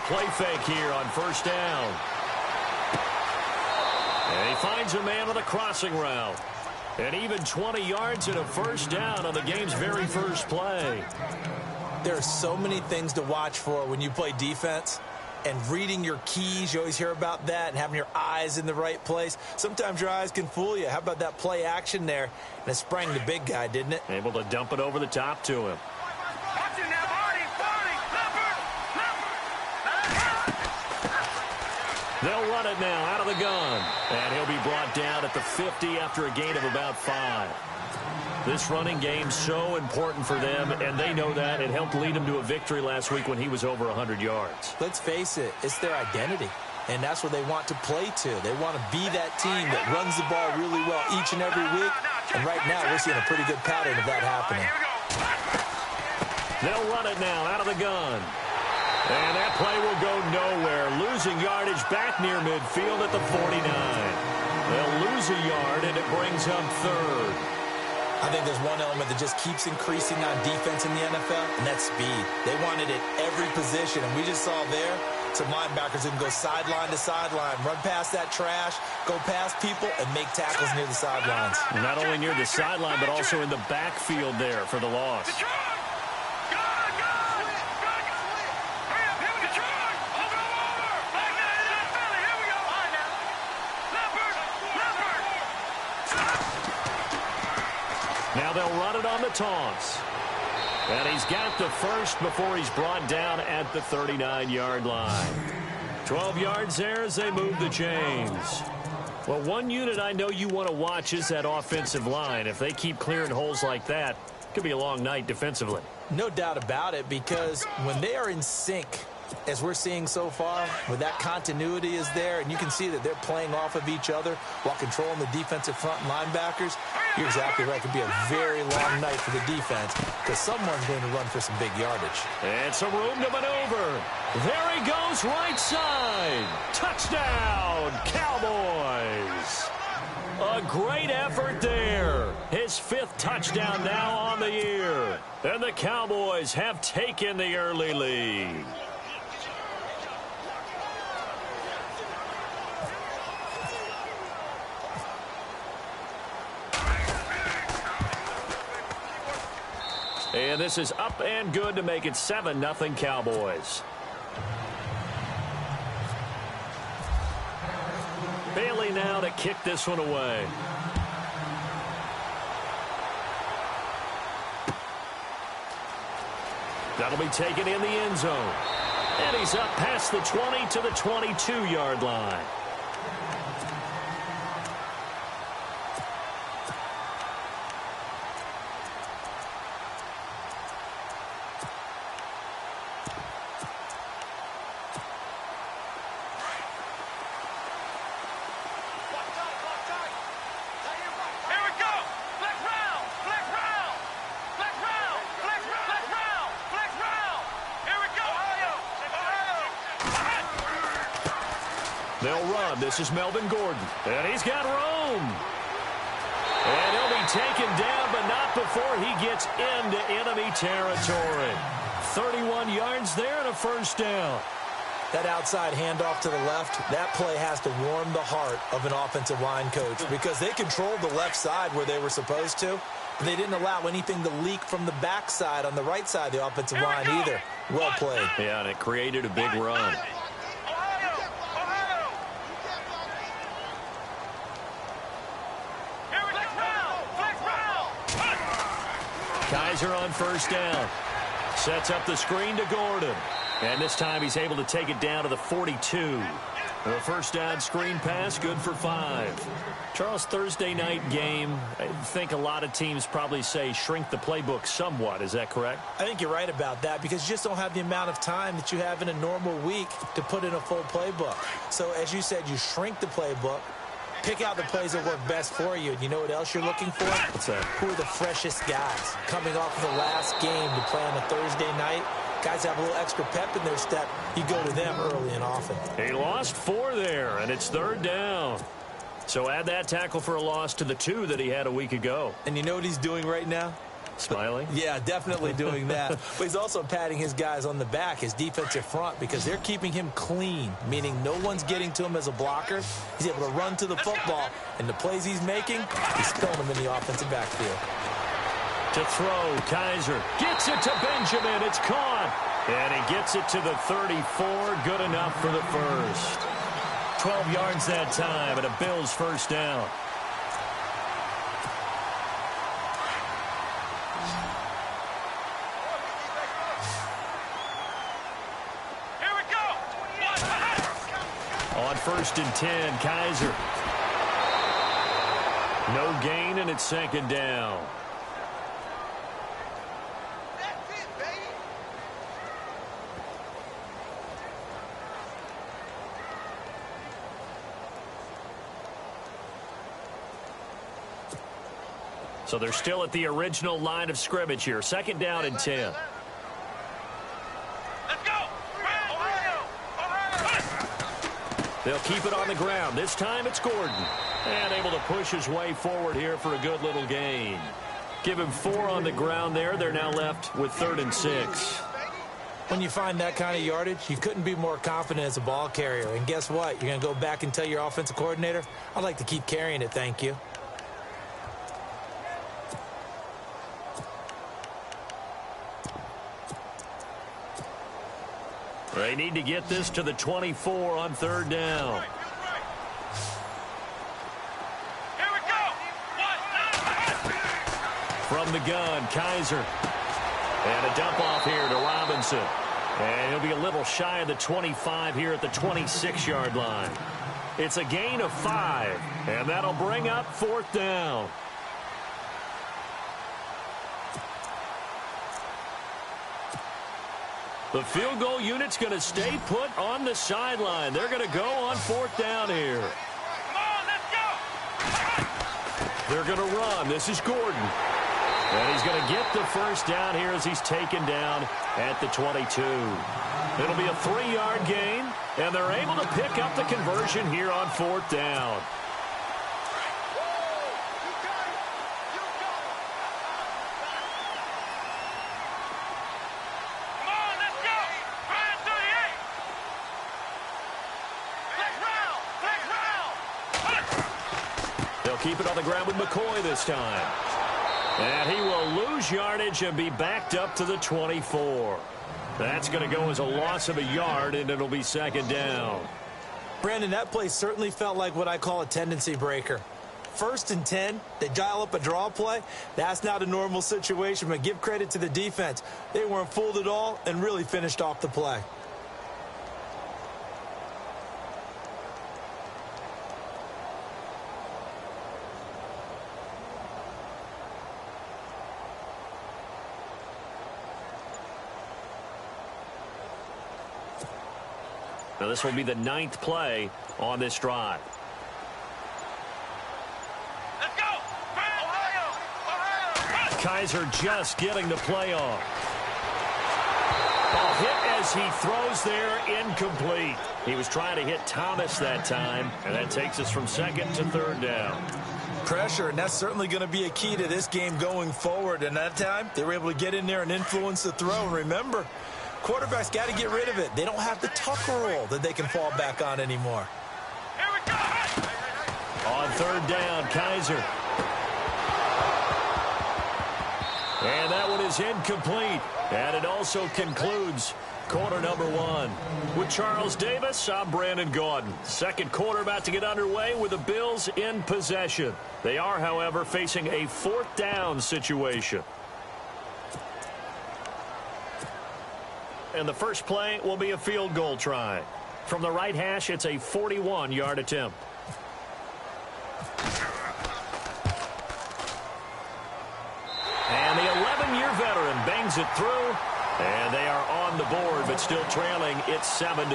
play fake here on first down. And he finds a man on a crossing route. And even 20 yards and a first down on the game's very first play. There are so many things to watch for when you play defense. And reading your keys, you always hear about that, and having your eyes in the right place. Sometimes your eyes can fool you. How about that play action there? And it sprang the big guy, didn't it? Able to dump it over the top to him. They'll run it now out of the gun. And he'll be brought down at the 50 after a gain of about 5. This running game so important for them, and they know that. It helped lead them to a victory last week when he was over 100 yards. Let's face it, it's their identity, and that's where they want to play to. They want to be that team that runs the ball really well each and every week, and right now we're seeing a pretty good pattern of that happening. They'll run it now out of the gun. And that play will go nowhere, losing yardage back near midfield at the 49. They'll lose a yard, and it brings up third. I think there's one element that just keeps increasing on defense in the NFL, and that's speed. They want it at every position, and we just saw there some linebackers who can go sideline to sideline, run past that trash, go past people, and make tackles near the sidelines. Not only near the sideline, but also in the backfield there for the loss. Now they'll run it on the toss. And he's got the first before he's brought down at the 39-yard line. 12 yards there as they move the chains. Well, one unit I know you want to watch is that offensive line. If they keep clearing holes like that, it could be a long night defensively. No doubt about it, because when they are in sync, as we're seeing so far, where that continuity is there, and you can see that they're playing off of each other while controlling the defensive front linebackers, you're exactly right. It could be a very long night for the defense because someone's going to run for some big yardage. And some room to maneuver. There he goes, right side. Touchdown, Cowboys. A great effort there. His 5th touchdown now on the year. And the Cowboys have taken the early lead. And this is up and good to make it 7-0 Cowboys. Bailey now to kick this one away. That'll be taken in the end zone. And he's up past the 20 to the 22-yard line. They'll run. This is Melvin Gordon. And he's got room. And he'll be taken down, but not before he gets into enemy territory. 31 yards there and a first down. That outside handoff to the left, that play has to warm the heart of an offensive line coach because they controlled the left side where they were supposed to. But they didn't allow anything to leak from the backside on the right side of the offensive line either. Well played. Yeah, and it created a big run. Kaiser on first down. Sets up the screen to Gordon. And this time he's able to take it down to the 42. The first down screen pass, good for 5. Charles, Thursday night game, I think a lot of teams probably say shrink the playbook somewhat. Is that correct? I think you're right about that because you just don't have the amount of time that you have in a normal week to put in a full playbook. So as you said, you shrink the playbook. Pick out the plays that work best for you. And you know what else you're looking for? What's that? Who are the freshest guys coming off of the last game to play on a Thursday night? Guys have a little extra pep in their step. You go to them early and often. He lost 4 there, and it's third down. So add that tackle for a loss to the 2 that he had a week ago. And you know what he's doing right now? Smiling? Yeah, definitely doing that. But he's also patting his guys on the back, his defensive front, because they're keeping him clean, meaning no one's getting to him as a blocker. He's able to run to the football, and the plays he's making, he's throwing them in the offensive backfield. To throw, Kaiser gets it to Benjamin. It's caught. And he gets it to the 34. Good enough for the first. 12 yards that time, and a Bills first down. On 1st and 10, Kaiser. No gain, and it's second down. So they're still at the original line of scrimmage here. Second down and 10. They'll keep it on the ground. This time it's Gordon. And able to push his way forward here for a good little gain. Give him 4 on the ground there. They're now left with 3rd and 6. When you find that kind of yardage, you couldn't be more confident as a ball carrier. And guess what? You're going to go back and tell your offensive coordinator, I'd like to keep carrying it, thank you. They need to get this to the 24 on 3rd down. Here we go. From the gun, Kaiser. And a dump off here to Robinson. And he'll be a little shy of the 25 here at the 26-yard line. It's a gain of 5, and that'll bring up 4th down. The field goal unit's going to stay put on the sideline. They're going to go on 4th down here. Come on, let's go. They're going to run. This is Gordon. And he's going to get the first down here as he's taken down at the 22. It'll be a 3-yard gain, and they're able to pick up the conversion here on 4th down. Keep it on the ground with McCoy this time. And he will lose yardage and be backed up to the 24. That's going to go as a loss of a yard, and it'll be second down. Brandon, that play certainly felt like what I call a tendency breaker. 1st and 10, they dial up a draw play. That's not a normal situation, but give credit to the defense. They weren't fooled at all and really finished off the play. Now this will be the 9th play on this drive. Let's go. Ohio. Kaiser just getting the play off. A hit as he throws there, incomplete. He was trying to hit Thomas that time, and that takes us from 2nd to 3rd down. Pressure, and that's certainly going to be a key to this game going forward. And that time, they were able to get in there and influence the throw. And remember, quarterbacks got to get rid of it. They don't have the tucker roll that they can fall back on anymore. Here we go. On 3rd down, Kaiser. And that one is incomplete. And it also concludes quarter number 1. With Charles Davis, I'm Brandon Gaudin. Second quarter about to get underway with the Bills in possession. They are, however, facing a 4th down situation. And the first play will be a field goal try. From the right hash, it's a 41-yard attempt. And the 11-year veteran bangs it through. And they are on the board, but still trailing. It's 7-3.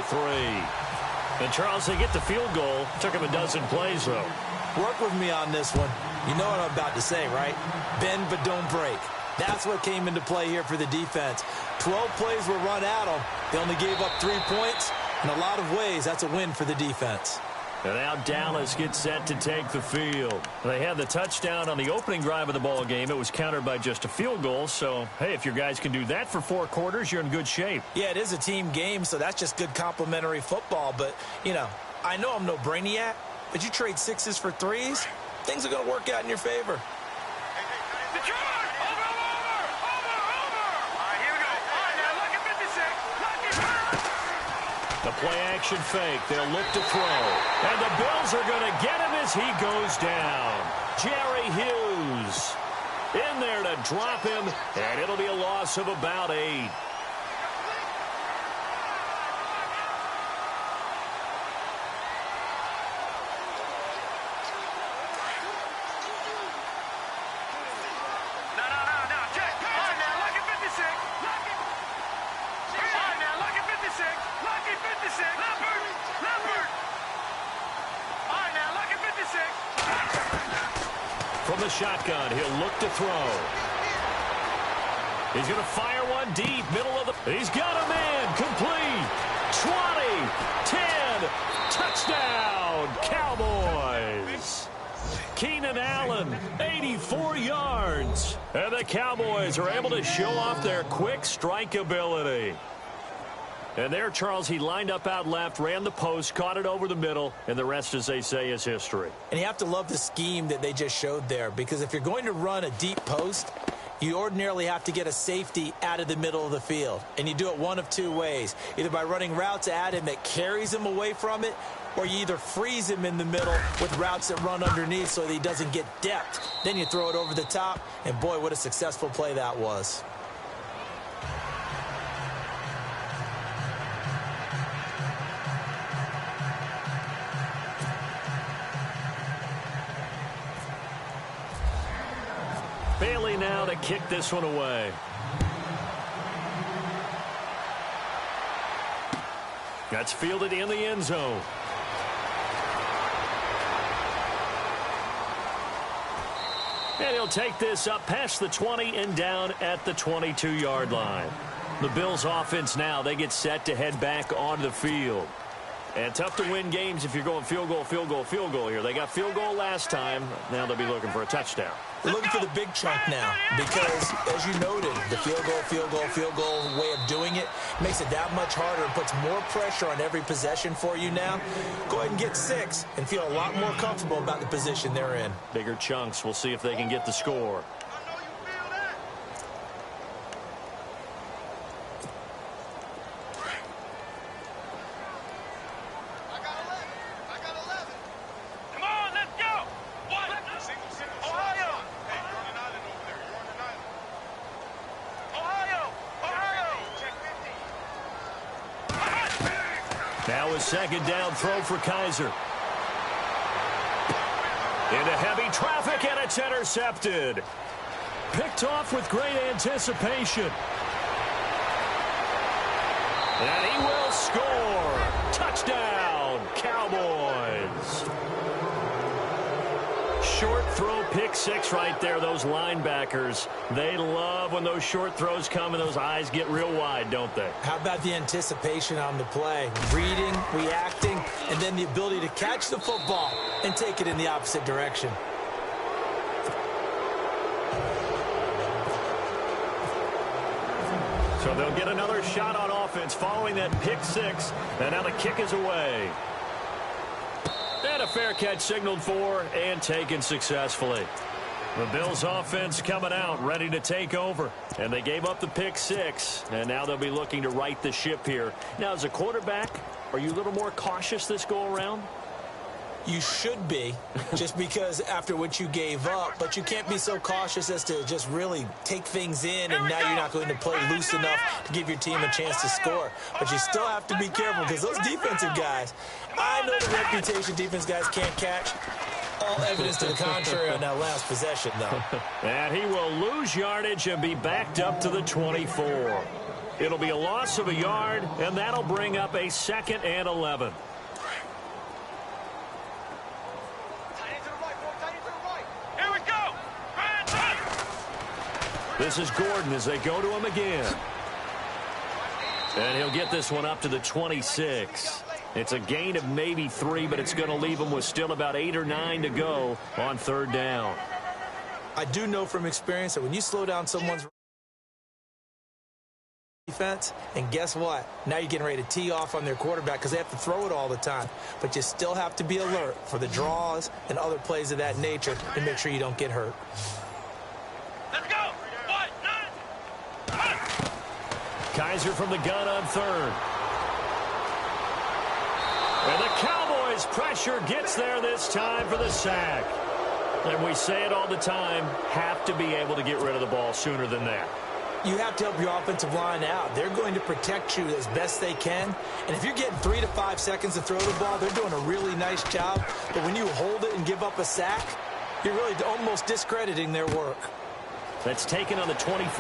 And, Charles, they get the field goal. Took him a dozen plays, though. Work with me on this one. You know what I'm about to say, right? Bend but don't break. That's what came into play here for the defense. 12 plays were run at them. They only gave up 3 points. In a lot of ways, that's a win for the defense. And now Dallas gets set to take the field. They had the touchdown on the opening drive of the ball game. It was countered by just a field goal. So, hey, if your guys can do that for 4 quarters, you're in good shape. Yeah, it is a team game, so that's just good complementary football. But, you know, I know I'm no brainiac, but you trade 6s for 3s, things are going to work out in your favor. The play-action fake. They'll look to throw. And the Bills are going to get him as he goes down. Jerry Hughes in there to drop him, and it'll be a loss of about 8. From the shotgun, he'll look to throw. He's going to fire one deep, middle of the... He's got a man, complete. 20, 10, touchdown, Cowboys. Keenan Allen, 84 yards. And the Cowboys are able to show off their quick strike ability. And there, Charles, he lined up out left, ran the post, caught it over the middle, and the rest, as they say, is history. And you have to love the scheme that they just showed there, because if you're going to run a deep post, you ordinarily have to get a safety out of the middle of the field. And you do it one of 2 ways, either by running routes at him that carries him away from it, or you either freeze him in the middle with routes that run underneath so that he doesn't get depth. Then you throw it over the top, and boy, what a successful play that was. Bailey now to kick this one away. That's fielded in the end zone. And he'll take this up past the 20 and down at the 22-yard line. The Bills offense now, they get set to head back onto the field. And tough to win games if you're going field goal, field goal, field goal here. They got field goal last time. Now they'll be looking for a touchdown. They're looking for the big chunk now because, as you noted, the field goal way of doing it makes it that much harder and puts more pressure on every possession for you now. Go ahead and get 6 and feel a lot more comfortable about the position they're in. Bigger chunks. We'll see if they can get the score. Now a second down throw for Kaiser. Into heavy traffic, and it's intercepted. Picked off with great anticipation. And he will score. Touchdown, Cowboys. Short throw, pick 6 right there. Those linebackers, they love when those short throws come and those eyes get real wide, don't they? How about the anticipation on the play? Reading, reacting, and then the ability to catch the football and take it in the opposite direction. So they'll get another shot on offense following that pick 6. And now the kick is away. And a fair catch signaled for and taken successfully. The Bills offense coming out, ready to take over. And they gave up the pick 6. And now they'll be looking to right the ship here. Now, as a quarterback, are you a little more cautious this go around? You should be, just because after what you gave up, but you can't be so cautious as to just really take things in, and now you're not going to play loose enough to give your team a chance to score. But you still have to be careful, because those defensive guys, I know the reputation defense guys can't catch. All evidence to the contrary on that last possession, though. And he will lose yardage and be backed up to the 24. It'll be a loss of a yard, and that'll bring up a 2nd and 11. This is Gordon as they go to him again. And he'll get this one up to the 26. It's a gain of maybe 3, but it's going to leave them with still about 8 or 9 to go on 3rd down. I do know from experience that when you slow down someone's defense, and guess what? Now you're getting ready to tee off on their quarterback because they have to throw it all the time. But you still have to be alert for the draws and other plays of that nature to make sure you don't get hurt. Let's go. 1, 9. Kaiser from the gun on 3rd. And the Cowboys' pressure gets there this time for the sack. And we say it all the time, have to be able to get rid of the ball sooner than that. You have to help your offensive line out. They're going to protect you as best they can. And if you're getting 3 to 5 seconds to throw the ball, they're doing a really nice job. But when you hold it and give up a sack, you're really almost discrediting their work. That's taken on the 25.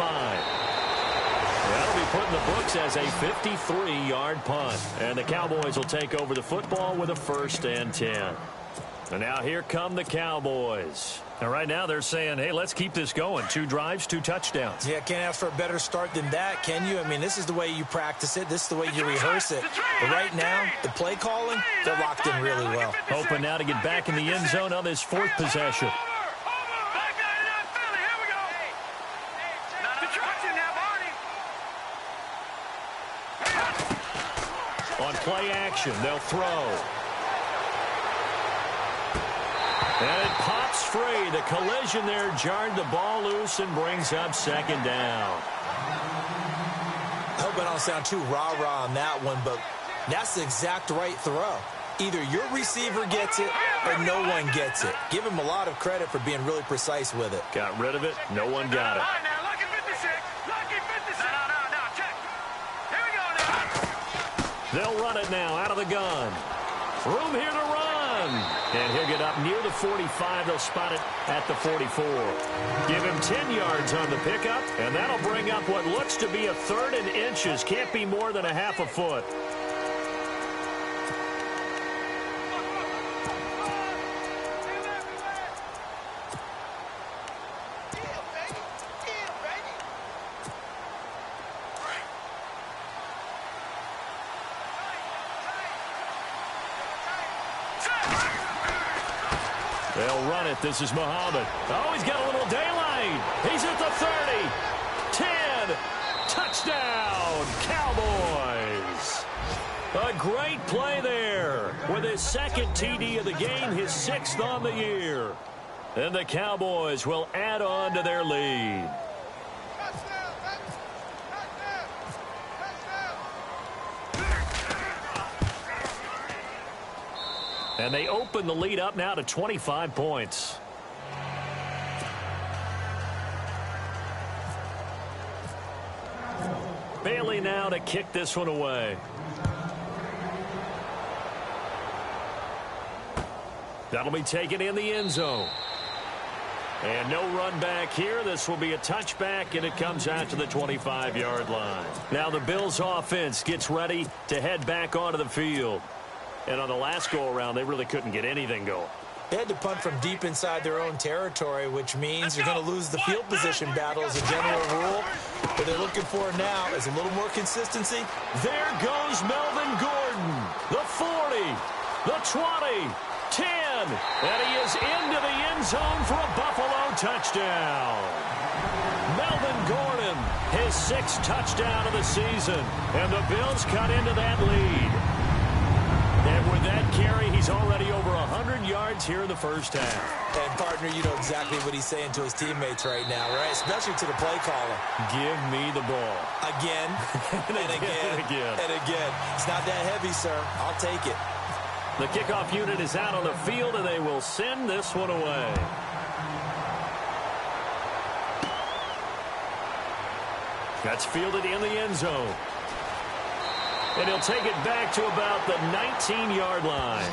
That'll be put in the books as a 53-yard punt. And the Cowboys will take over the football with a 1st and 10. And now here come the Cowboys. And right now they're saying, hey, let's keep this going. 2 drives, 2 touchdowns. Yeah, can't ask for a better start than that, can you? I mean, this is the way you practice it. This is the way you rehearse it. But right now, the play calling, they're locked in really well. Hoping now to get back in the end zone on this 4th possession. On play action, they'll throw. And it pops free. The collision there jarred the ball loose and brings up 2nd down. I hope I don't sound too rah-rah on that one, but that's the exact right throw. Either your receiver gets it or no one gets it. Give him a lot of credit for being really precise with it. Got rid of it. No one got it. Lucky 56. Lucky 56. No, check. Here we go now. They'll run it now out of the gun. Room here to run. And he'll get up near the 45. They'll spot it at the 44. Give him 10 yards on the pickup, and that'll bring up what looks to be a 3rd and inches. Can't be more than a half a foot. They'll run it. This is Muhammad. Oh, he's got a little daylight. He's at the 30. 10. Touchdown, Cowboys. A great play there with his 2nd TD of the game, his 6th on the year. And the Cowboys will add on to their lead. And they open the lead up now to 25 points. Bailey now to kick this one away. That'll be taken in the end zone. And no run back here. This will be a touchback, and it comes out to the 25-yard line. Now the Bills offense gets ready to head back onto the field. And on the last go-around, they really couldn't get anything going. They had to punt from deep inside their own territory, which means you're going to lose the field position battle as a general rule. What they're looking for now is a little more consistency. There goes Melvin Gordon. The 40, the 20, 10. And he is into the end zone for a Buffalo touchdown. Melvin Gordon, his 6th touchdown of the season. And the Bills cut into that lead. And with that carry, he's already over 100 yards here in the first half. And, partner, you know exactly what he's saying to his teammates right now, right? Especially to the play caller. Give me the ball. Again, and again, and again. It's not that heavy, sir. I'll take it. The kickoff unit is out on the field, and they will send this one away. That's fielded in the end zone. And he'll take it back to about the 19-yard line.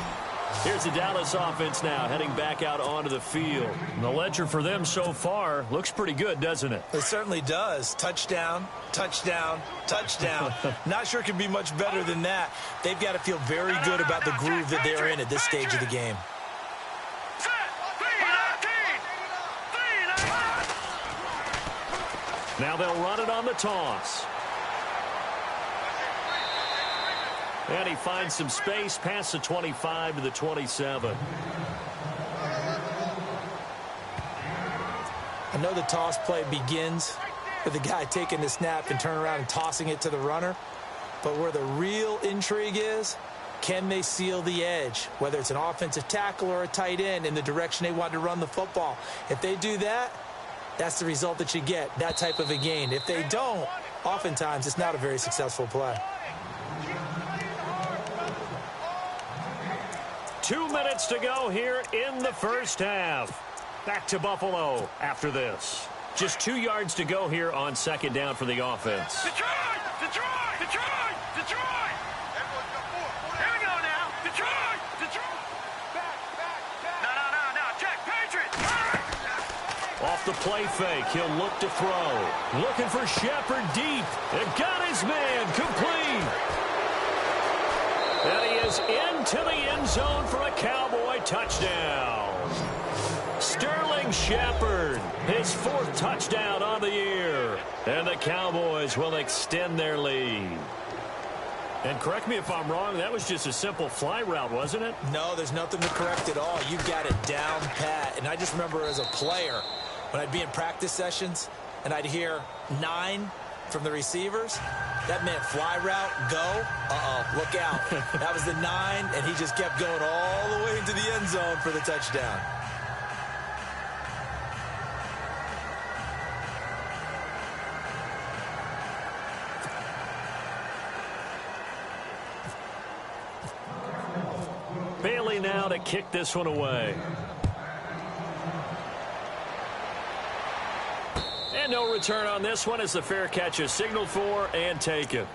Here's the Dallas offense now heading back out onto the field. And the ledger for them so far looks pretty good, doesn't it? It certainly does. Touchdown, touchdown, touchdown. Not sure it can be much better than that. They've got to feel very good about the groove that they're in at this stage of the game. Now they'll run it on the toss. And he finds some space past the 25 to the 27. I know the toss play begins with the guy taking the snap and turning around and tossing it to the runner. But where the real intrigue is, can they seal the edge, whether it's an offensive tackle or a tight end, in the direction they want to run the football? If they do that, that's the result that you get, that type of a gain. If they don't, oftentimes it's not a very successful play. 2 minutes to go here in the first half. Back to Buffalo after this. Just 2 yards to go here on second down for the offense. Detroit! Detroit! Detroit! Detroit! Here we go now. Detroit! Detroit! No. Check. Patriots! Off the play fake, he'll look to throw. Looking for Shepard deep. And got his man complete. And he is into the end zone for a Cowboy touchdown. Sterling Shepard, his 4th touchdown on the year. And the Cowboys will extend their lead. And correct me if I'm wrong, that was just a simple fly route, wasn't it? No, there's nothing to correct at all. You got it down pat. And I just remember as a player, when I'd be in practice sessions and I'd hear 9 from the receivers, that meant fly route, go. Look out. That was the 9, and he just kept going all the way into the end zone for the touchdown. Bailey now to kick this one away. And no return on this one as the fair catch is signaled for and taken.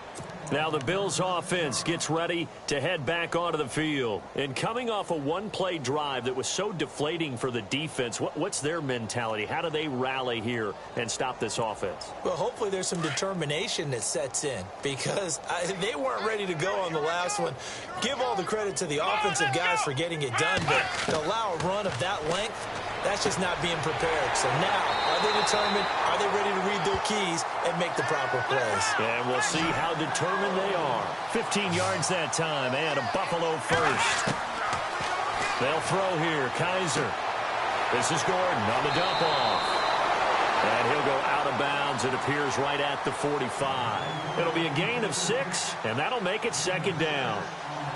Now the Bills offense gets ready to head back onto the field. And coming off a one-play drive that was so deflating for the defense, what's their mentality? How do they rally here and stop this offense? Well, hopefully there's some determination that sets in because they weren't ready to go on the last one. Give all the credit to the offensive guys for getting it done, but to allow a run of that length, that's just not being prepared. So now, are they determined? Are they ready to read their keys and make the proper plays? And we'll see how determined they are. 15 yards that time and a Buffalo first. They'll throw here. Kaiser. This is Gordon on the dump off. And he'll go out of bounds. It appears right at the 45. It'll be a gain of 6, and that'll make it second down.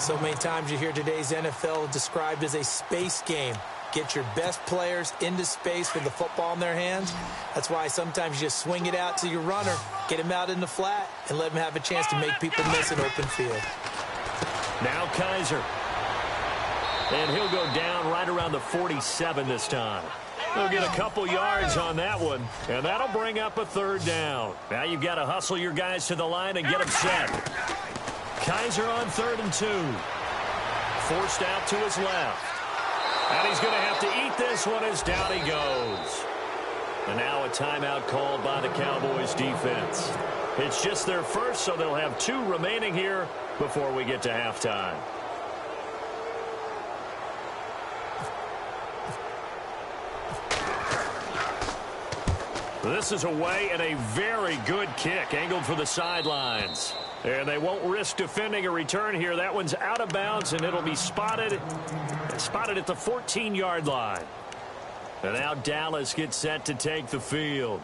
So many times you hear today's NFL described as a space game. Get your best players into space with the football in their hands. That's why sometimes you just swing it out to your runner, get him out in the flat, and let him have a chance to make people miss an open field. Now Kaiser. And he'll go down right around the 47 this time. He'll get a couple yards on that one, and that'll bring up a third down. Now you've got to hustle your guys to the line and get them set. Kaiser on 3rd and 2. Forced out to his left. And he's going to have to eat this one as down he goes. And now a timeout called by the Cowboys defense. It's just their first, so they'll have 2 remaining here before we get to halftime. This is away and a very good kick angled for the sidelines. And they won't risk defending a return here. That one's out of bounds, and it'll be spotted at the 14-yard line. And now Dallas gets set to take the field.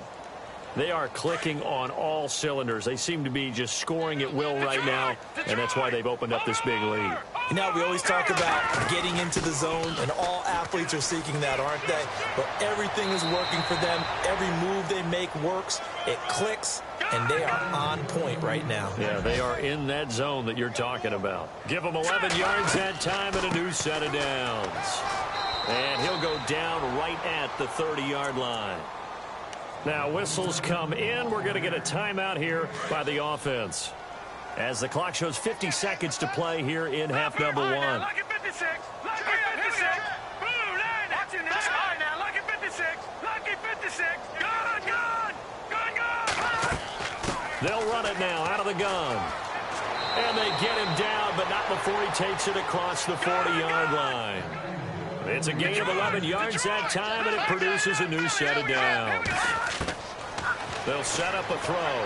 They are clicking on all cylinders. They seem to be just scoring at will right now, and that's why they've opened up this big lead. You know, we always talk about getting into the zone, and all athletes are seeking that, aren't they? But everything is working for them. Every move they make works. It clicks, and they are on point right now. Yeah, they are in that zone that you're talking about. Give them 11 yards that time and a new set of downs. And he'll go down right at the 30-yard line. Now, whistles come in. We're going to get a timeout here by the offense. As the clock shows 50 seconds to play here in half number 1. Lucky 56. Lucky 56. Blue line. Watching this. All right, now. Lucky 56. Lucky 56. Gun. They'll run it now out of the gun. And they get him down, but not before he takes it across the 40-yard line. It's a gain of 11 yards that time, and it produces a new set of downs. They'll set up a throw.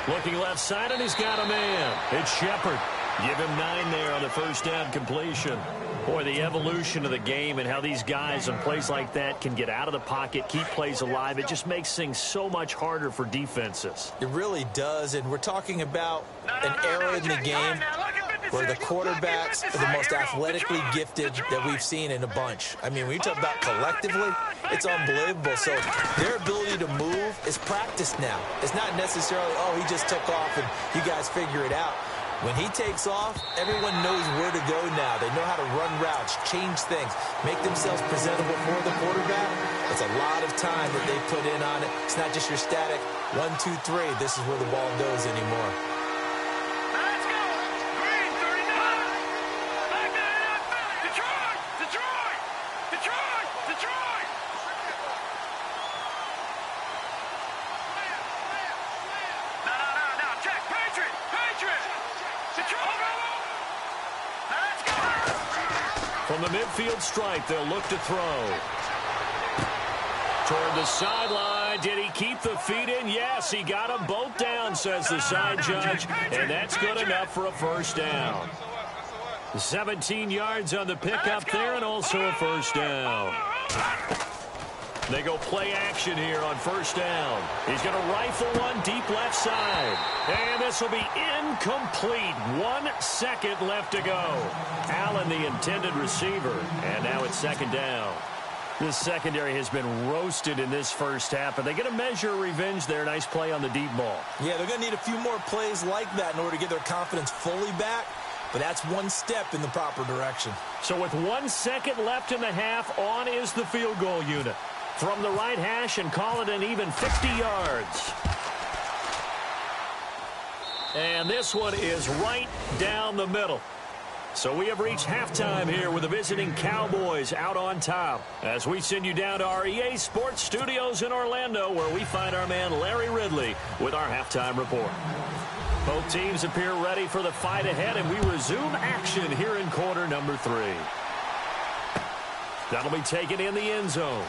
Looking left side, and he's got a man. It's Shepard. Give him 9 there on the first down completion. Boy, the evolution of the game and how these guys on plays like that can get out of the pocket, keep plays alive, it just makes things so much harder for defenses. It really does, and we're talking about an era in the game where the quarterbacks are the most athletically gifted that we've seen in a bunch. I mean, when you talk about collectively, it's unbelievable. So their ability to move is practiced now. It's not necessarily, oh, he just took off and you guys figure it out. When he takes off, everyone knows where to go now. They know how to run routes, change things, make themselves presentable for the quarterback. It's a lot of time that they put in on it. It's not just your static 1, 2, 3. This is where the ball goes anymore. Let's go! Green, 39! Back that up! Detroit! Detroit! Detroit! Detroit! No. Check! Patriot! Patriot! From the midfield stripe, they'll look to throw. Toward the sideline. Did he keep the feet in? Yes, he got them both down, says the side judge. And that's good enough for a first down. 17 yards on the pickup there and also a first down. They go play action here on first down. He's going to rifle one deep left side. And this will be incomplete. 1 second left to go. Allen, the intended receiver. And now it's second down. This secondary has been roasted in this first half. Are they going to measure revenge there? Nice play on the deep ball. Yeah, they're going to need a few more plays like that in order to get their confidence fully back. But that's one step in the proper direction. So with 1 second left in the half, on is the field goal unit. From the right hash and call it an even 50 yards. And this one is right down the middle. So we have reached halftime here with the visiting Cowboys out on top. As we send you down to our EA Sports Studios in Orlando, where we find our man Larry Ridley with our halftime report. Both teams appear ready for the fight ahead, and we resume action here in quarter number 3. That'll be taken in the end zone.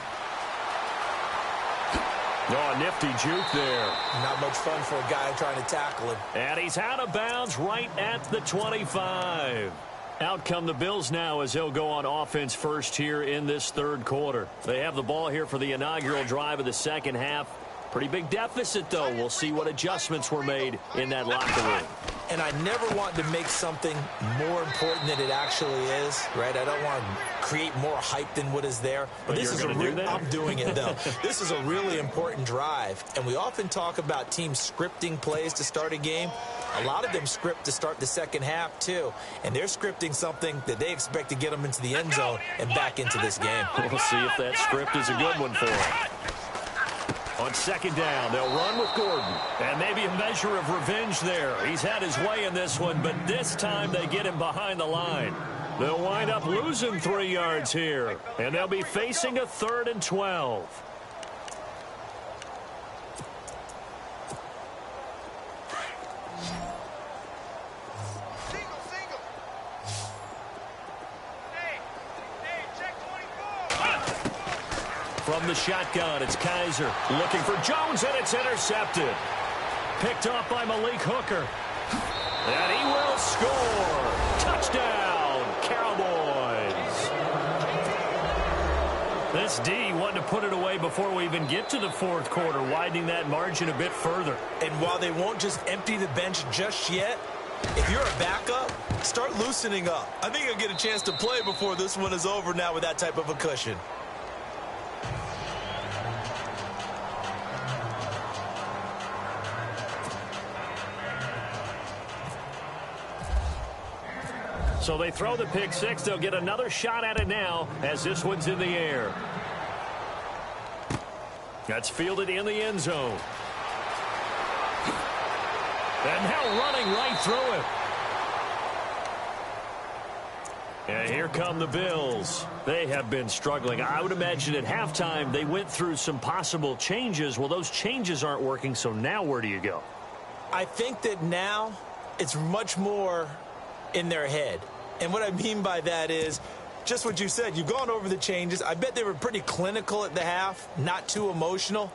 Oh, nifty juke there. Not much fun for a guy trying to tackle him. And he's out of bounds right at the 25. Out come the Bills now as they'll go on offense first here in this third quarter. They have the ball here for the inaugural drive of the second half. Pretty big deficit, though. We'll see what adjustments were made in that locker room. And I never want to make something more important than it actually is, right? I don't want to create more hype than what is there. But this is I'm doing it, though. This is a really important drive. And we often talk about teams scripting plays to start a game. A lot of them script to start the second half, too. And they're scripting something that they expect to get them into the end zone and back into this game. We'll see if that script is a good one for them. On second down, they'll run with Gordon. And maybe a measure of revenge there. He's had his way in this one, but this time they get him behind the line. They'll wind up losing 3 yards here. And they'll be facing a 3rd and 12. From the shotgun, it's Kaiser looking for Jones, and it's intercepted. Picked off by Malik Hooker. And he will score. Touchdown, Cowboys. This D wanted to put it away before we even get to the fourth quarter, widening that margin a bit further. And while they won't just empty the bench just yet, if you're a backup, start loosening up. I think you'll get a chance to play before this one is over now with that type of a cushion. So they throw the pick six. They'll get another shot at it now as this one's in the air. That's fielded in the end zone. And now running right through it. And here come the Bills. They have been struggling. I would imagine at halftime they went through some possible changes. Well, those changes aren't working, so now where do you go? I think that now it's much more in their head. And what I mean by that is just what you said. You've gone over the changes. I bet they were pretty clinical at the half, not too emotional.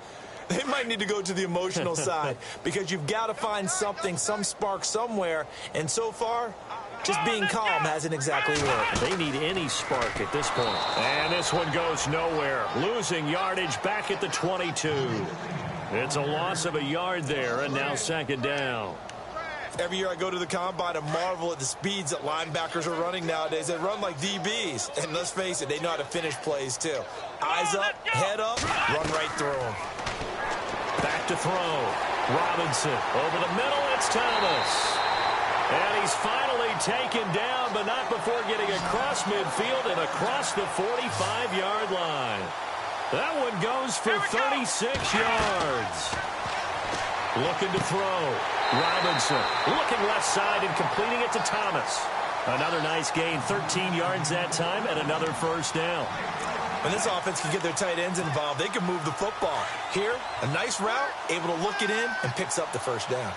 They might need to go to the emotional side because you've got to find something, some spark somewhere. And so far, just being calm hasn't exactly worked. They need any spark at this point. And this one goes nowhere. Losing yardage back at the 22. It's a loss of a yard there, and now second down. Every year I go to the combine and marvel at the speeds that linebackers are running nowadays. They run like DBs. And let's face it, they know how to finish plays too. Eyes up, head up, run right through them. Back to throw. Robinson over the middle. It's Thomas. And he's finally taken down, but not before getting across midfield and across the 45-yard line. That one goes for 36 yards. Looking to throw. Robinson looking left side and completing it to Thomas. Another nice gain, 13 yards that time, and another first down. When this offense can get their tight ends involved, they can move the football. Here, a nice route, able to look it in, and picks up the first down.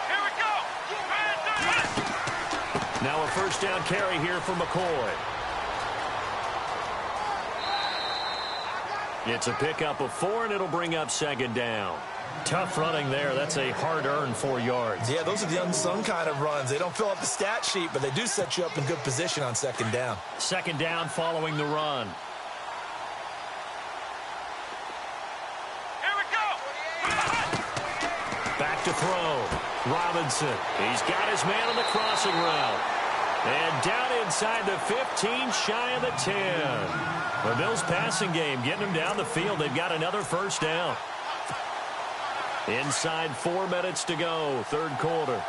Here we go. Now a first down carry here for McCoy. It's a pickup of 4, and it'll bring up second down. Tough running there. That's a hard-earned 4 yards. Yeah, those are the unsung kind of runs. They don't fill up the stat sheet, but they do set you up in good position on second down. Second down following the run. Here we go. Back to throw. Robinson. He's got his man on the crossing route. And down inside the 15, shy of the 10. The Bills passing game getting them down the field. They've got another first down. Inside 4 minutes to go, third quarter.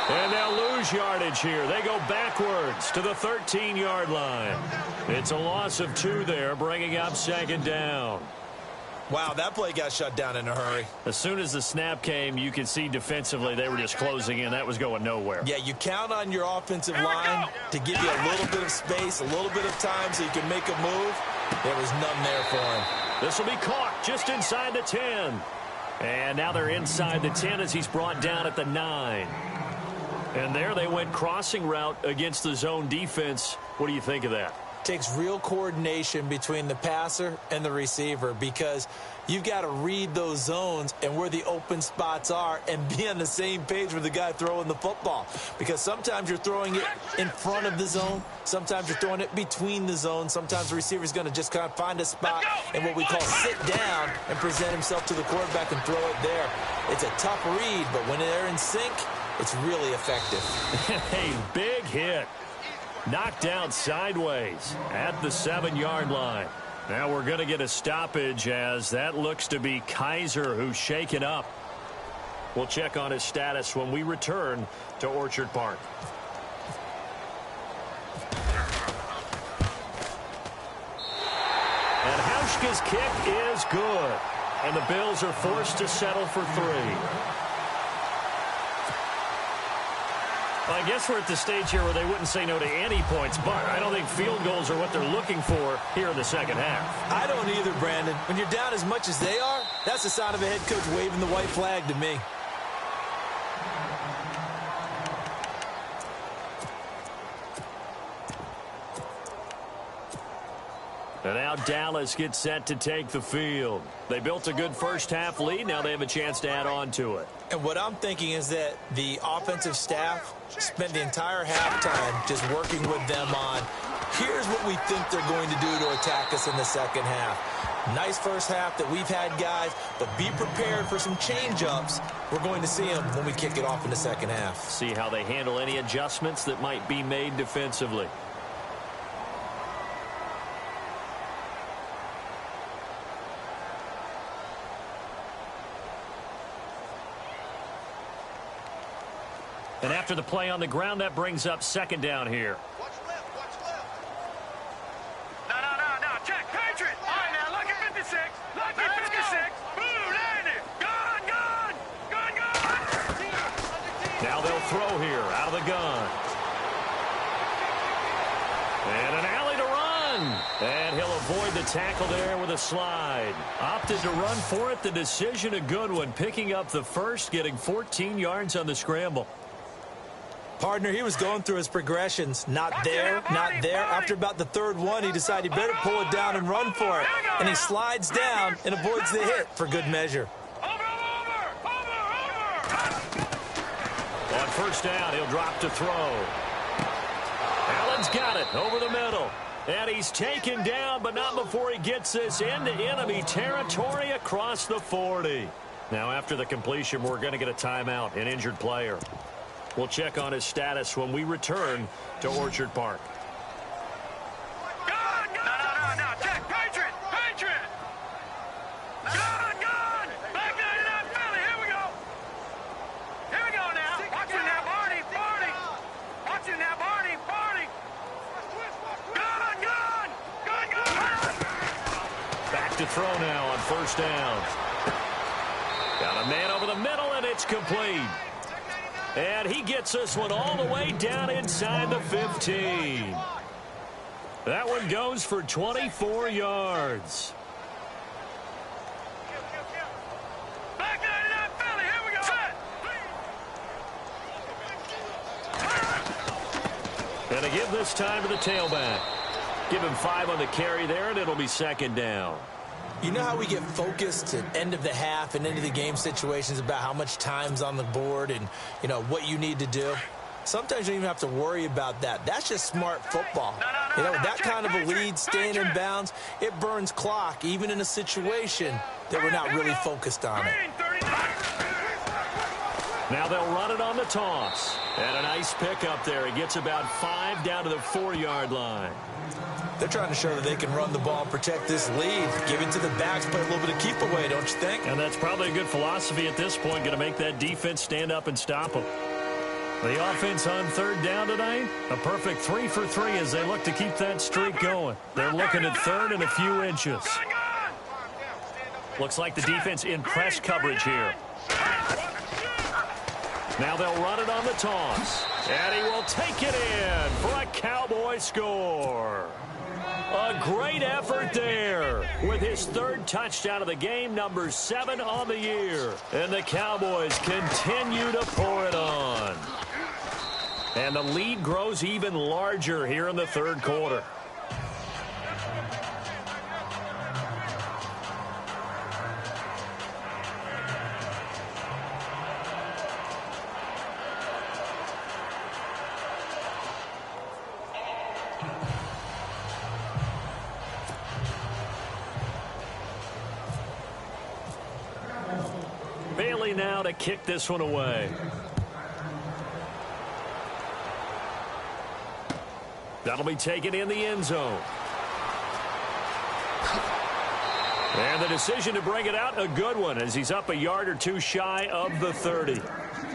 And they'll lose yardage here. They go backwards to the 13-yard line. It's a loss of 2 there, bringing up second down. Wow, that play got shut down in a hurry. As soon as the snap came, you could see defensively they were just closing in. That was going nowhere. Yeah, you count on your offensive line to give you a little bit of space, a little bit of time so you can make a move. There was none there for him. This will be caught just inside the 10. And now they're inside the 10 as he's brought down at the 9. And there they went crossing route against the zone defense. What do you think of that? Takes real coordination between the passer and the receiver because you've got to read those zones and where the open spots are and be on the same page with the guy throwing the football. Because sometimes you're throwing it in front of the zone. Sometimes you're throwing it between the zones. Sometimes the receiver's going to just kind of find a spot and what we call sit down and present himself to the quarterback and throw it there. It's a tough read, but when they're in sync, it's really effective. Hey, big hit. Knocked out sideways at the 7-yard line. Now we're going to get a stoppage as that looks to be Kaiser who's shaken up. We'll check on his status when we return to Orchard Park. And Hauschka's kick is good. And the Bills are forced to settle for 3. Well, I guess we're at the stage here where they wouldn't say no to any points, but I don't think field goals are what they're looking for here in the second half. I don't either, Brandon. When you're down as much as they are, that's the sign of a head coach waving the white flag to me. And now Dallas gets set to take the field. They built a good first-half lead. Now they have a chance to add on to it. And what I'm thinking is that the offensive staff spent the entire halftime just working with them on, here's what we think they're going to do to attack us in the second half. Nice first half that we've had, guys, but be prepared for some change-ups. We're going to see them when we kick it off in the second half. See how they handle any adjustments that might be made defensively. And after the play on the ground, that brings up second down here. Watch left, watch left. No. Check, Patriot. All right, now, lucky 56. Lucky 56. Blue, landed. Gun. Now they'll throw here out of the gun. And an alley to run. And he'll avoid the tackle there with a slide. Opted to run for it. The decision a good one. Picking up the first, getting 14 yards on the scramble. Partner, he was going through his progressions. Not there, not there. After about the third one, he decided he better pull it down and run for it. And he slides down and avoids the hit for good measure. On first down, he'll drop to throw. Allen's got it over the middle. And he's taken down, but not before he gets this into enemy territory across the 40. Now, after the completion, we're going to get a timeout, an injured player. We'll check on his status when we return to Orchard Park. No, check. Patriot. Gun. Back into that Philly. Here we go now. Watching that Barney. Watching that Barney. Gun. Back to throw now on first down. Got a man over the middle, and it's complete. And he gets this one all the way down inside the 15. That one goes for 24 yards. Back into that Philly. Here we go. Going to give this time to the tailback. Give him 5 on the carry there, and it'll be second down. You know how we get focused at end of the half and into the game situations about how much time's on the board and, you know, what you need to do? Sometimes you don't even have to worry about that. That's just smart football. You know, with that kind of a lead, staying in bounds, it burns clock, even in a situation that we're not really focused on it. Now they'll run it on the toss. And a nice pick up there. He gets about 5 down to the 4-yard line. They're trying to show that they can run the ball and protect this lead. Give it to the backs, play a little bit of keep away, don't you think? And that's probably a good philosophy at this point, going to make that defense stand up and stop them. The offense on third down tonight, a perfect 3 for 3 as they look to keep that streak going. They're looking at third and a few inches. Looks like the defense in press coverage here. Now they'll run it on the toss. And he will take it in for a Cowboy score. A great effort there with his third touchdown of the game, number 7 on the year. And the Cowboys continue to pour it on. And the lead grows even larger here in the third quarter. Bailey now to kick this one away. That'll be taken in the end zone. And the decision to bring it out, a good one, as he's up a yard or two shy of the 30.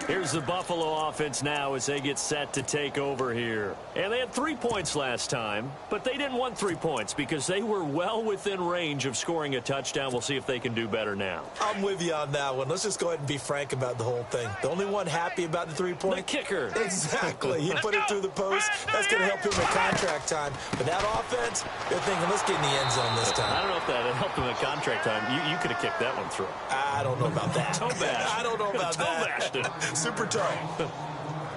Here's the Buffalo offense now as they get set to take over here. And they had 3 points last time, but they didn't want 3 points because they were well within range of scoring a touchdown. We'll see if they can do better now. I'm with you on that one. Let's just go ahead and be frank about the whole thing. The only one happy about the 3-point? The kicker. Exactly. He put it through the post. That's going to help him at contract time. But that offense, they're thinking, let's get in the end zone this time. I don't know if that helped him at contract time. You could have kicked that one through. I don't know about that. Toe bash. I don't know about Toe bashed it. Super toe.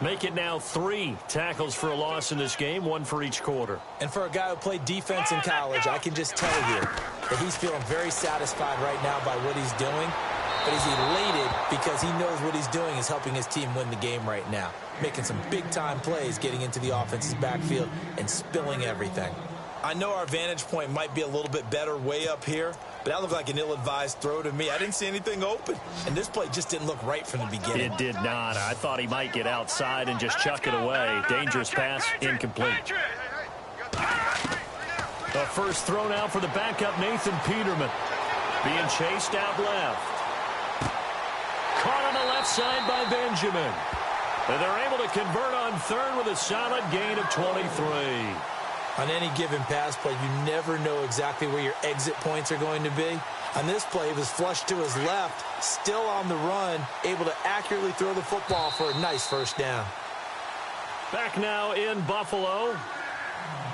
Make it now 3 tackles for a loss in this game, 1 for each quarter. And for a guy who played defense in college, I can just tell you that he's feeling very satisfied right now by what he's doing. But he's elated because he knows what he's doing is helping his team win the game right now. Making some big-time plays, getting into the offense's backfield and spilling everything. I know our vantage point might be a little bit better way up here, but that looked like an ill-advised throw to me. I didn't see anything open, and this play just didn't look right from the beginning. It did not. I thought he might get outside and just chuck it away. Dangerous pass, incomplete. The first throw now for the backup, Nathan Peterman. Being chased out left. Caught on the left side by Benjamin. And they're able to convert on third with a solid gain of 23. On any given pass play, you never know exactly where your exit points are going to be. On this play, he was flushed to his left, still on the run, able to accurately throw the football for a nice first down. Back now in Buffalo.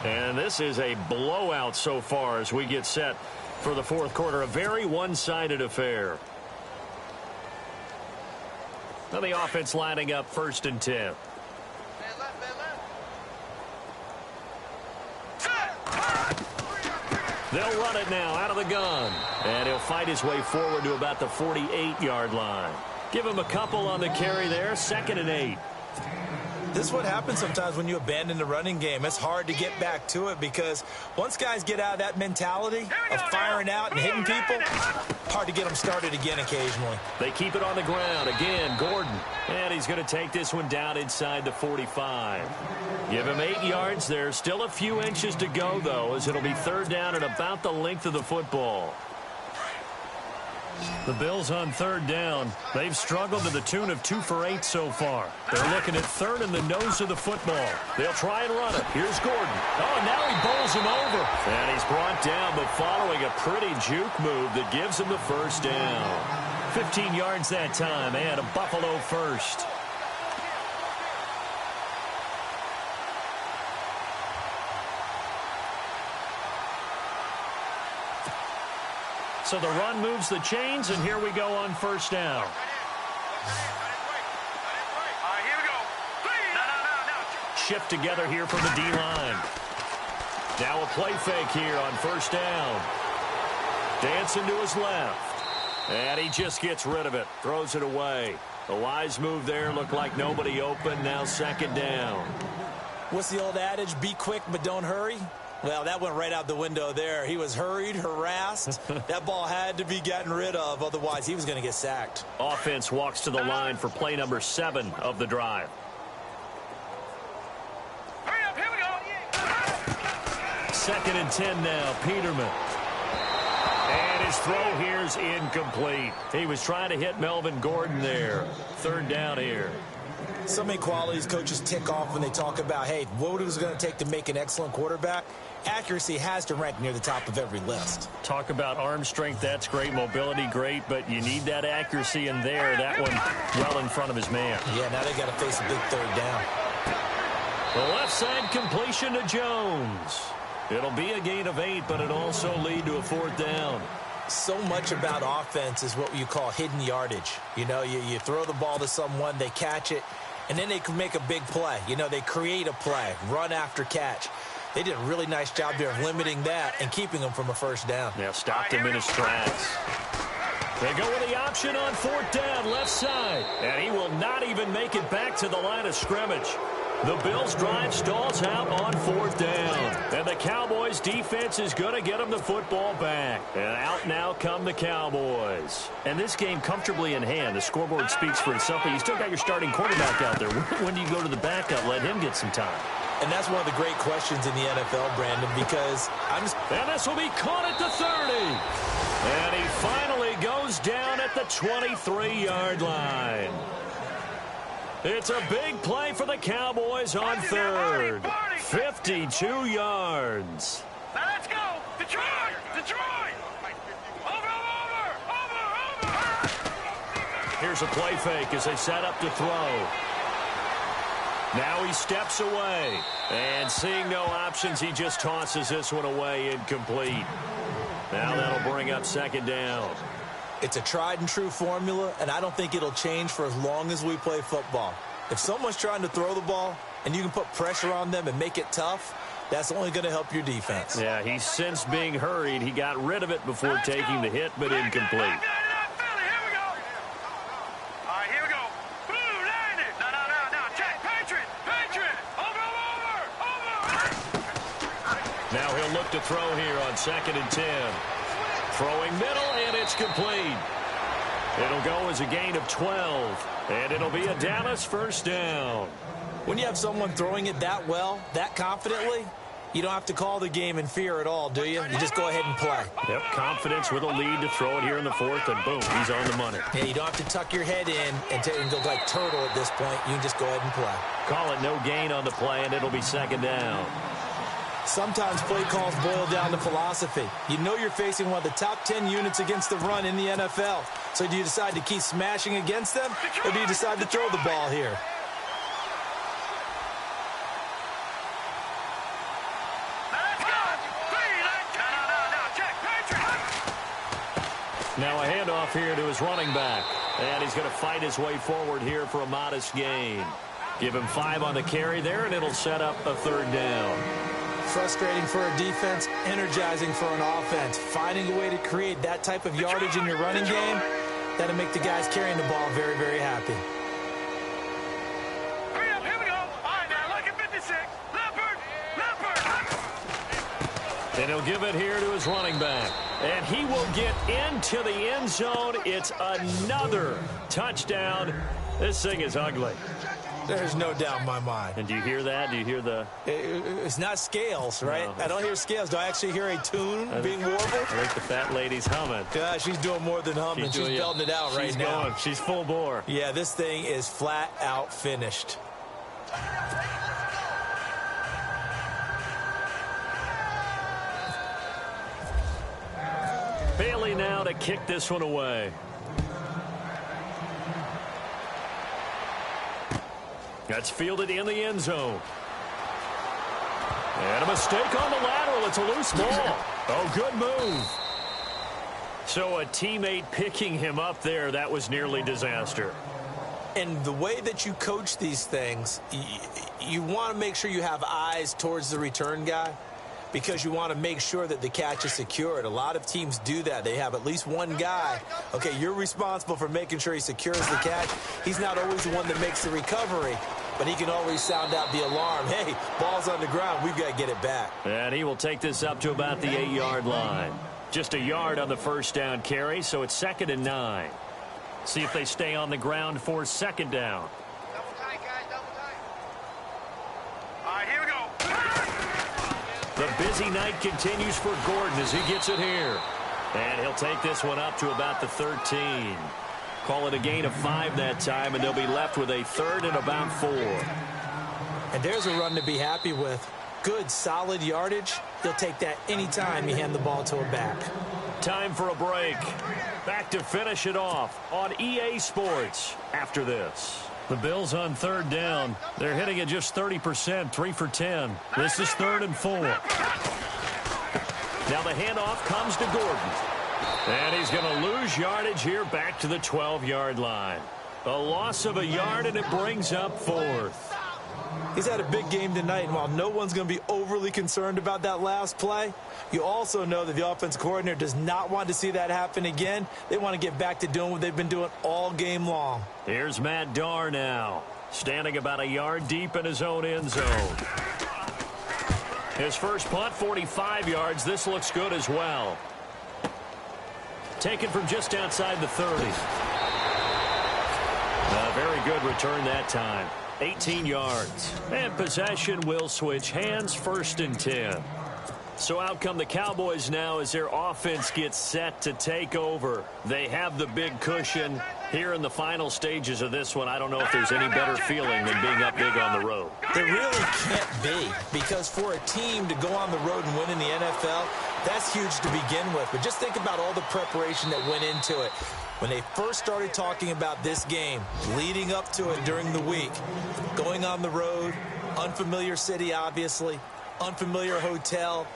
And this is a blowout so far as we get set for the fourth quarter. A very one-sided affair. Now the offense lining up 1st and 10. They'll run it now out of the gun. And he'll fight his way forward to about the 48-yard line. Give him a couple on the carry there, 2nd and 8. This is what happens sometimes when you abandon the running game. It's hard to get back to it because once guys get out of that mentality of firing out and hitting people, hard to get them started again occasionally. They keep it on the ground. Again, Gordon. And he's going to take this one down inside the 45. Give him 8 yards there. Still a few inches to go, though, as it'll be 3rd down at about the length of the football. The Bills on 3rd down. They've struggled to the tune of 2 for 8 so far. They're looking at 3rd in the nose of the football. They'll try and run it. Here's Gordon. Oh, and now he bowls him over. And he's brought down, but following a pretty juke move that gives him the 1st down. 15 yards that time, and a Buffalo 1st. So the run moves the chains, and here we go on 1st down. All right, here we go. Please. No. Shift together here from the D-line. Now a play fake here on 1st down. Dancing to his left. And he just gets rid of it. Throws it away. A wise move there. Looked like nobody open. Now 2nd down. What's the old adage? Be quick, but don't hurry. Well, that went right out the window there. He was hurried, harassed. That ball had to be gotten rid of. Otherwise, he was going to get sacked. Offense walks to the line for play number 7 of the drive. Hurry up, here we go. 2nd and 10 now. Peterman. And his throw here's incomplete. He was trying to hit Melvin Gordon there. 3rd down here. So many qualities coaches tick off when they talk about, hey, what is it going to take to make an excellent quarterback? Accuracy has to rank near the top of every list. Talk about arm strength, that's great. Mobility, great, but you need that accuracy in there. That one well in front of his man. Yeah, now they got to face a big 3rd down. The left side completion to Jones. It'll be a gain of 8, but it'll also lead to a 4th down. So much about offense is what you call hidden yardage. You know, you throw the ball to someone, they catch it, and then they can make a big play. You know, they create a play, run after catch. They did a really nice job there of limiting that and keeping them from a 1st down. Now stopped him in his tracks. They go with the option on 4th down, left side. And he will not even make it back to the line of scrimmage. The Bills' drive stalls out on 4th down. And the Cowboys' defense is going to get them the football back. And out now come the Cowboys. And this game comfortably in hand. The scoreboard speaks for itself, but you still got your starting quarterback out there. When do you go to the backup? Let him get some time. And that's one of the great questions in the NFL, Brandon, because And this will be caught at the 30. And he finally goes down at the 23-yard line. It's a big play for the Cowboys on 3rd. 52 yards. Now let's go. Detroit. Over. Here's a play fake as they set up to throw. Now he steps away. And seeing no options, he just tosses this one away incomplete. Now that'll bring up 2nd down. it's a tried and true formula, and I don't think it'll change for as long as we play football. If someone's trying to throw the ball and you can put pressure on them and make it tough, that's only going to help your defense. Yeah, he's since being hurried. He got rid of it before taking the hit, but incomplete. Now he'll look to throw here on 2nd and 10. Throwing middle, and it's complete. It'll go as a gain of 12, and it'll be a Dallas first down. When you have someone throwing it that well, that confidently, you don't have to call the game in fear at all, do you? You just go ahead and play. Yep, confidence with a lead to throw it here in the fourth, and boom, he's on the money. Yeah, you don't have to tuck your head in and go like turtle at this point. You can just go ahead and play. Call it no gain on the play, and it'll be 2nd down. Sometimes play calls boil down to philosophy. You know you're facing one of the top 10 units against the run in the NFL. So do you decide to keep smashing against them, or do you decide to throw the ball here? Now a handoff here to his running back. And he's going to fight his way forward here for a modest gain. Give him 5 on the carry there, and it'll set up a 3rd down. Frustrating for a defense, energizing for an offense. Finding a way to create that type of yardage in your running game, that'll make the guys carrying the ball very, very happy. Hurry up, here we go. All right, now look at 56. Leopard. And he'll give it here to his running back. And he will get into the end zone. It's another touchdown. This thing is ugly. There's no doubt in my mind. And do you hear that? Do you hear the... It's not scales, right? No. I don't hear scales. Do I actually hear a tune being warbled? I think the fat lady's humming. Yeah, she's doing more than humming. She's belting it out right now. Going. She's full bore. Yeah, this thing is flat out finished. Bailey now to kick this one away. That's fielded in the end zone. And a mistake on the lateral. It's a loose ball. Oh, good move. So a teammate picking him up there, that was nearly disaster. And the way that you coach these things, you want to make sure you have eyes towards the return guy, because you want to make sure that the catch is secured. A lot of teams do that. They have at least one guy. Okay, you're responsible for making sure he secures the catch. He's not always the one that makes the recovery, but he can always sound out the alarm. Hey, ball's on the ground. We've got to get it back. And he will take this up to about the 8-yard line. Just a yard on the first down carry, so it's 2nd and 9. See if they stay on the ground for 2nd down. Double tight, guys, double tight. All right, here we go. The busy night continues for Gordon as he gets it here. And he'll take this one up to about the 13. Call it a gain of 5 that time, and they'll be left with a 3rd and about 4. And there's a run to be happy with. Good, solid yardage. You'll take that anytime you hand the ball to a back. Time for a break. Back to finish it off on EA Sports after this. The Bills on 3rd down. They're hitting at just 30%, 3 for 10. This is 3rd and 4. Now the handoff comes to Gordon. And he's going to lose yardage here back to the 12-yard line. A loss of a yard, and it brings up 4th. He's had a big game tonight, and while no one's going to be overly concerned about that last play, you also know that the offense coordinator does not want to see that happen again. They want to get back to doing what they've been doing all game long. Here's Matt Darr now, standing about a yard deep in his own end zone. His first punt, 45 yards. This looks good as well. Taken from just outside the 30. A very good return that time. 18 yards. And possession will switch hands, 1st and 10. So out come the Cowboys now as their offense gets set to take over. They have the big cushion here in the final stages of this one. I don't know if there's any better feeling than being up big on the road. There really can't be, because for a team to go on the road and win in the NFL, that's huge to begin with. But just think about all the preparation that went into it. When they first started talking about this game, leading up to it during the week, going on the road, unfamiliar city, obviously, unfamiliar hotel.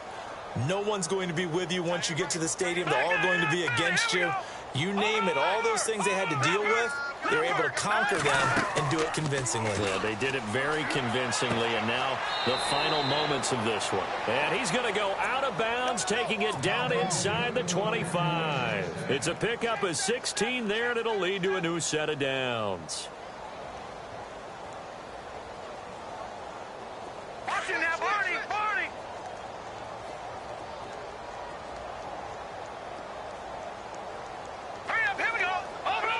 No one's going to be with you once you get to the stadium. They're all going to be against you. You name it, all those things they had to deal with, they were able to conquer them and do it convincingly. Yeah, they did it very convincingly, and now the final moments of this one. And he's going to go out of bounds, taking it down inside the 25. It's a pickup of 16 there, and it'll lead to a new set of downs. Watching that, Barney. Hurry up, here we go. Over.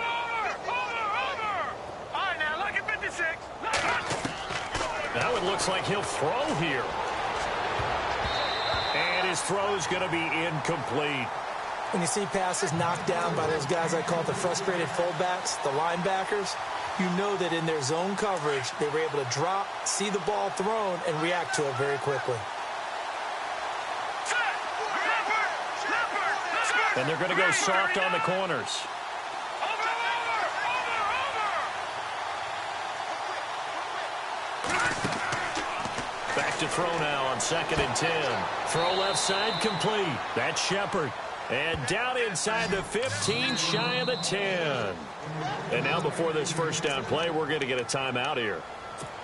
All right, now look at 56. Now it looks like he'll throw here. And his throw's going to be incomplete. When you see passes knocked down by those guys I call the frustrated fullbacks, the linebackers, you know that in their zone coverage, they were able to drop, see the ball thrown, and react to it very quickly. And they're going to go soft on the corners. Back to throw now on 2nd and 10. Throw left side complete. That's Shepard. And down inside the 15, shy of the 10. And now before this first down play, we're going to get a timeout here.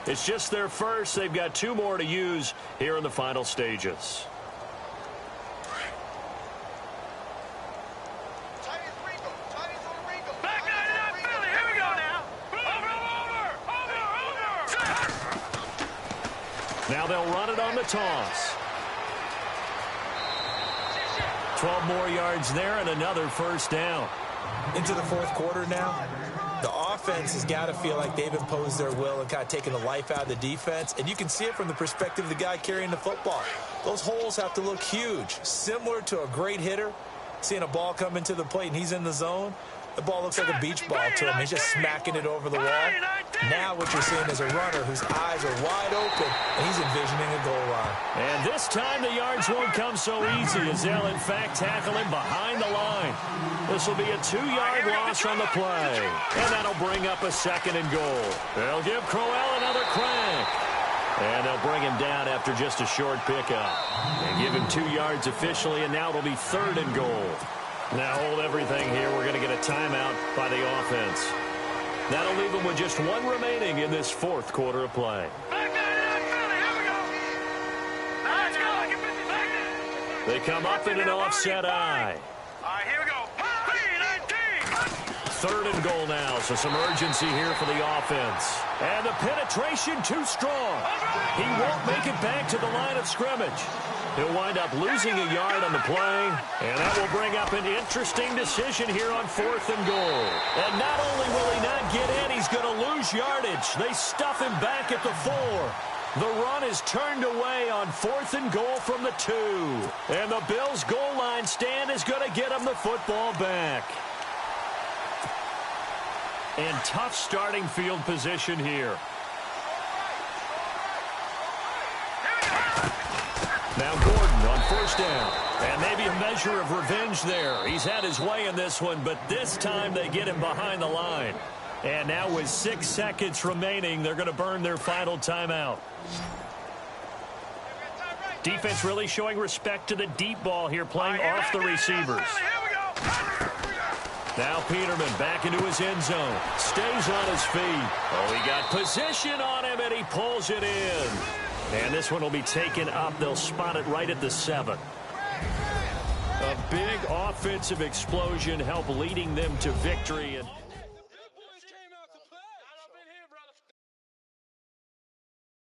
It's just their first. They've got 2 more to use here in the final stages. Back 99 Philly. Here we go now. Over. Now they'll run it on the toss. 12 more yards there and another first down. Into the fourth quarter now. The offense has got to feel like they've imposed their will and kind of taken the life out of the defense. And you can see it from the perspective of the guy carrying the football. Those holes have to look huge, similar to a great hitter. Seeing a ball come into the plate and he's in the zone, the ball looks like a beach ball to him. He's just smacking it over the wall. Now what you're seeing is a runner whose eyes are wide open, and he's envisioning a goal line. And this time the yards won't come so easy as they'll, in fact, tackle him behind the line. This will be a 2-yard loss on the play, and that'll bring up a 2nd and goal. They'll give Crowell another crank. And they'll bring him down after just a short pickup. And give him 2 yards officially, and now it'll be 3rd and goal. Now hold everything here. We're going to get a timeout by the offense. That'll leave them with just 1 remaining in this 4th quarter of play. Back 99 Philly. Here we go. Let's go. They come up in an offset eye. All right, here we go. 3rd and goal now, so some urgency here for the offense. And the penetration too strong. He won't make it back to the line of scrimmage. He'll wind up losing a yard on the play, and that will bring up an interesting decision here on 4th and goal. And not only will he not get in, he's going to lose yardage. They stuff him back at the 4. The run is turned away on 4th and goal from the 2. And the Bills' goal line stand is going to get him the football back. And tough starting field position here. Now Gordon on 1st down. And maybe a measure of revenge there. He's had his way in this one, but this time they get him behind the line. And now with 6 seconds remaining, they're going to burn their final timeout. Defense really showing respect to the deep ball here, playing off the receivers. Now Peterman back into his end zone. Stays on his feet. Oh, he got position on him, and he pulls it in. And this one will be taken up. They'll spot it right at the 7. A big offensive explosion helped leading them to victory. And